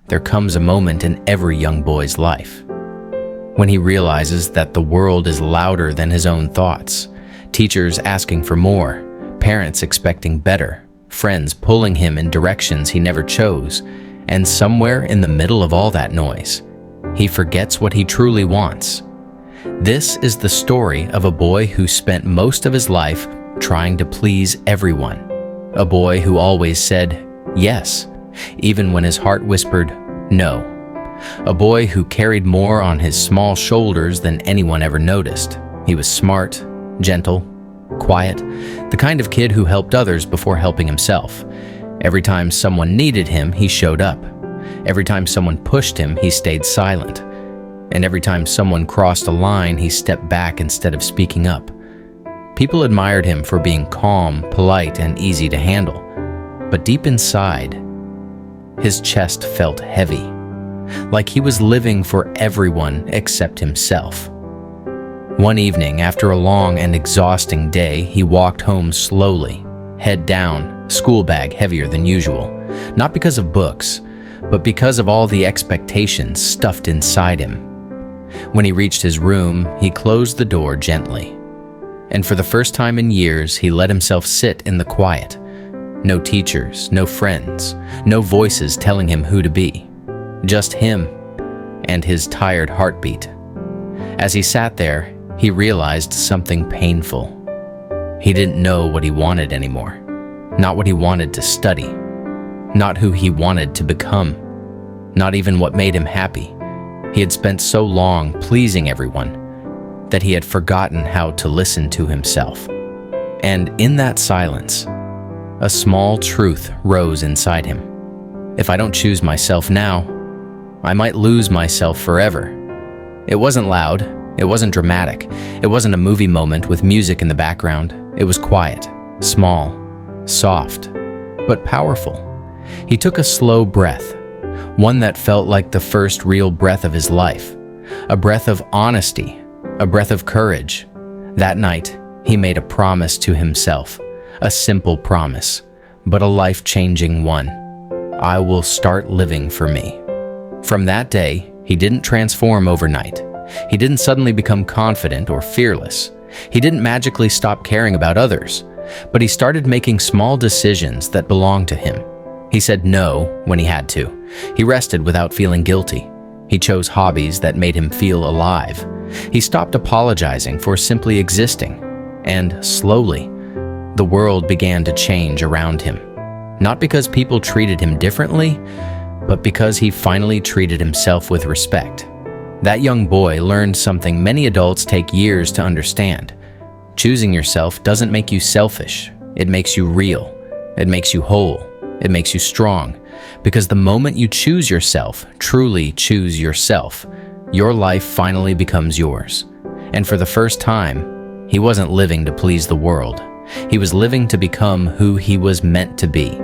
there comes a moment in every young boy's life when he realizes that the world is louder than his own thoughts, teachers asking for more, parents expecting better, friends pulling him in directions he never chose, and somewhere in the middle of all that noise, he forgets what he truly wants. This is the story of a boy who spent most of his life trying to please everyone. A boy who always said yes, even when his heart whispered no. A boy who carried more on his small shoulders than anyone ever noticed. He was smart, gentle, quiet, the kind of kid who helped others before helping himself. Every time someone needed him, he showed up. Every time someone pushed him, he stayed silent. And every time someone crossed a line, he stepped back instead of speaking up. People admired him for being calm, polite, and easy to handle. But deep inside, his chest felt heavy, like he was living for everyone except himself. One evening, after a long and exhausting day, he walked home slowly, head down, school bag heavier than usual, not because of books, but because of all the expectations stuffed inside him. When he reached his room, he closed the door gently. And for the first time in years, he let himself sit in the quiet. No teachers, no friends, no voices telling him who to be. Just him and his tired heartbeat. As he sat there, he realized something painful. He didn't know what he wanted anymore. Not what he wanted to study. Not who he wanted to become. Not even what made him happy. He had spent so long pleasing everyone that he had forgotten how to listen to himself. And in that silence, a small truth rose inside him. If I don't choose myself now, I might lose myself forever. It wasn't loud. It wasn't dramatic. It wasn't a movie moment with music in the background. It was quiet, small, soft, but powerful. He took a slow breath, one that felt like the first real breath of his life, a breath of honesty, a breath of courage. That night, he made a promise to himself, a simple promise, but a life-changing one. I will start living for me. From that day, he didn't transform overnight. He didn't suddenly become confident or fearless. He didn't magically stop caring about others, but he started making small decisions that belonged to him. He said no when he had to. He rested without feeling guilty. He chose hobbies that made him feel alive. He stopped apologizing for simply existing. And slowly, the world began to change around him. Not because people treated him differently, but because he finally treated himself with respect. That young boy learned something many adults take years to understand. Choosing yourself doesn't make you selfish. It makes you real. It makes you whole. It makes you strong. Because the moment you choose yourself, truly choose yourself, your life finally becomes yours. And for the first time, he wasn't living to please the world. He was living to become who he was meant to be.